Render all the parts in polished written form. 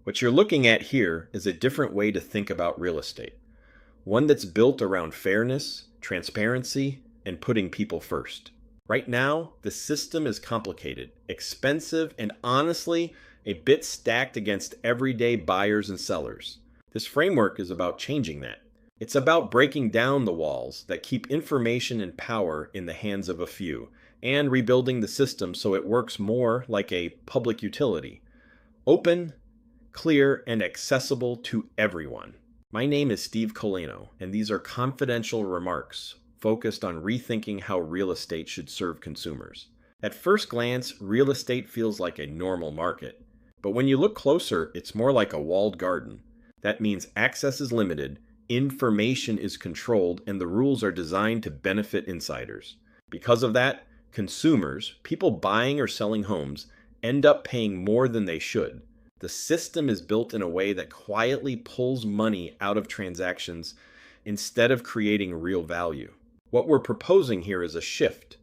What you're looking at here is a different way to think about real estate, one that's built around fairness, transparency, and putting people first. Right now, the system is complicated, expensive, and honestly, a bit stacked against everyday buyers and sellers. This framework is about changing that. It's about breaking down the walls that keep information and power in the hands of a few, and rebuilding the system so it works more like a public utility. Open, clear, and accessible to everyone. My name is Steve Koleno, and these are confidential remarks focused on rethinking how real estate should serve consumers. At first glance, real estate feels like a normal market, but when you look closer, it's more like a walled garden. That means access is limited, information is controlled, and the rules are designed to benefit insiders. Because of that, consumers, people buying or selling homes, end up paying more than they should. The system is built in a way that quietly pulls money out of transactions instead of creating real value. What we're proposing here is a shift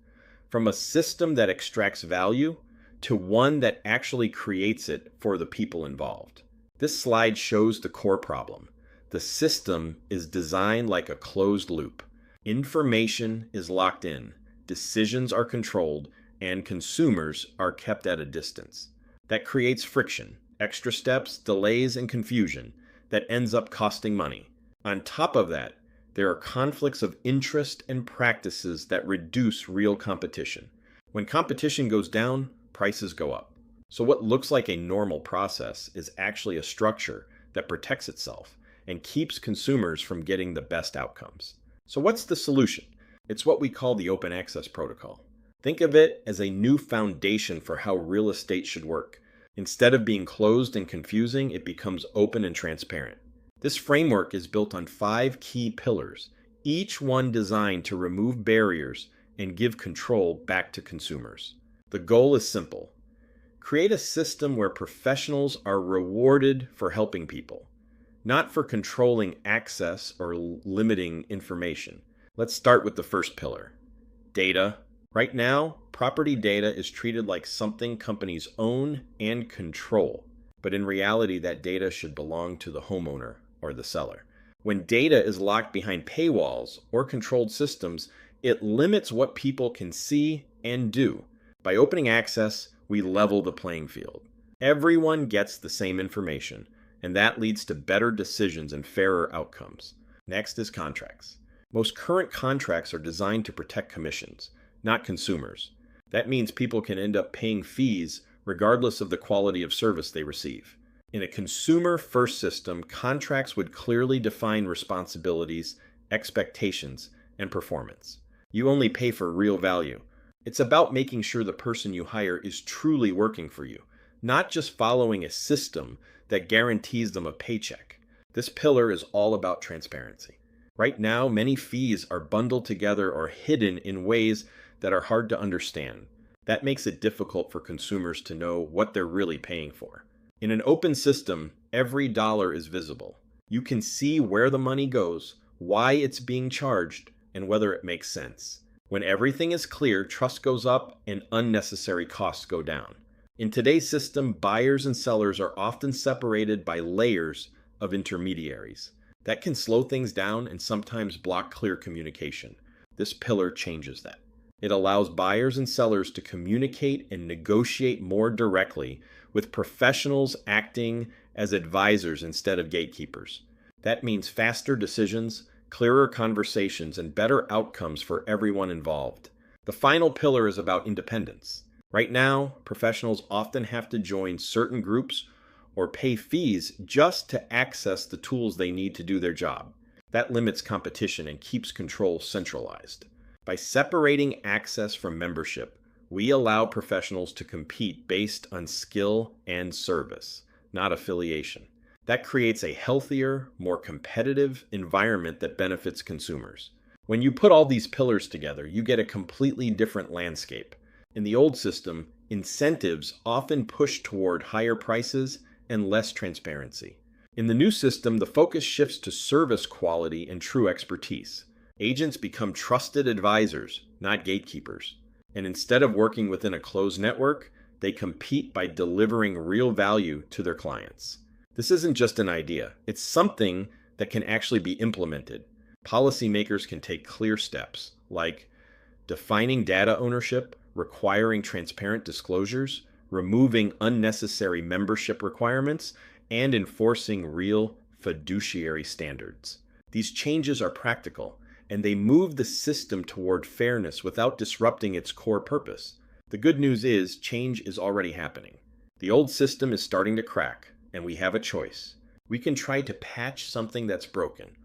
from a system that extracts value to one that actually creates it for the people involved. This slide shows the core problem. The system is designed like a closed loop. Information is locked in, decisions are controlled, and consumers are kept at a distance. That creates friction. Extra steps, delays, and confusion that ends up costing money. On top of that, there are conflicts of interest and practices that reduce real competition. When competition goes down, prices go up. So what looks like a normal process is actually a structure that protects itself and keeps consumers from getting the best outcomes. So what's the solution? It's what we call the open access protocol. Think of it as a new foundation for how real estate should work. Instead of being closed and confusing, it becomes open and transparent. This framework is built on 5 key pillars, each one designed to remove barriers and give control back to consumers. The goal is simple. Create a system where professionals are rewarded for helping people, not for controlling access or limiting information. Let's start with the first pillar, data. Right now, property data is treated like something companies own and control, but in reality, that data should belong to the homeowner or the seller. When data is locked behind paywalls or controlled systems, it limits what people can see and do. By opening access, we level the playing field. Everyone gets the same information, and that leads to better decisions and fairer outcomes. Next is contracts. Most current contracts are designed to protect commissions, not consumers. That means people can end up paying fees regardless of the quality of service they receive. In a consumer-first system, contracts would clearly define responsibilities, expectations, and performance. You only pay for real value. It's about making sure the person you hire is truly working for you, not just following a system that guarantees them a paycheck. This pillar is all about transparency. Right now, many fees are bundled together or hidden in ways that are hard to understand. That makes it difficult for consumers to know what they're really paying for. In an open system, every dollar is visible. You can see where the money goes, why it's being charged, and whether it makes sense. When everything is clear, trust goes up and unnecessary costs go down. In today's system, buyers and sellers are often separated by layers of intermediaries. That can slow things down and sometimes block clear communication. This pillar changes that. It allows buyers and sellers to communicate and negotiate more directly, with professionals acting as advisors instead of gatekeepers. That means faster decisions, clearer conversations, and better outcomes for everyone involved. The final pillar is about independence. Right now, professionals often have to join certain groups or pay fees just to access the tools they need to do their job. That limits competition and keeps control centralized. By separating access from membership, we allow professionals to compete based on skill and service, not affiliation. That creates a healthier, more competitive environment that benefits consumers. When you put all these pillars together, you get a completely different landscape. In the old system, incentives often push toward higher prices and less transparency. In the new system, the focus shifts to service quality and true expertise. Agents become trusted advisors, not gatekeepers. And instead of working within a closed network, they compete by delivering real value to their clients. This isn't just an idea, it's something that can actually be implemented. Policymakers can take clear steps, like defining data ownership, requiring transparent disclosures, removing unnecessary membership requirements, and enforcing real fiduciary standards. These changes are practical, and they move the system toward fairness without disrupting its core purpose. The good news is change is already happening. The old system is starting to crack, and we have a choice. We can try to patch something that's broken,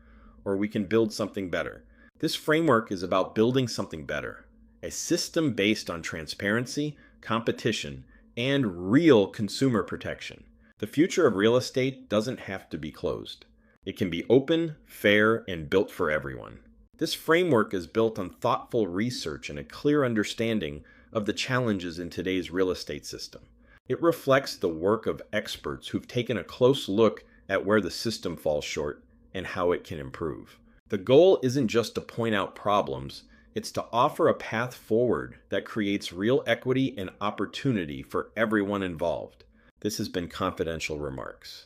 or we can build something better. This framework is about building something better, a system based on transparency, competition, and real consumer protection. The future of real estate doesn't have to be closed. It can be open, fair, and built for everyone. This framework is built on thoughtful research and a clear understanding of the challenges in today's real estate system. It reflects the work of experts who've taken a close look at where the system falls short and how it can improve. The goal isn't just to point out problems, it's to offer a path forward that creates real equity and opportunity for everyone involved. This has been Confidential Remarks.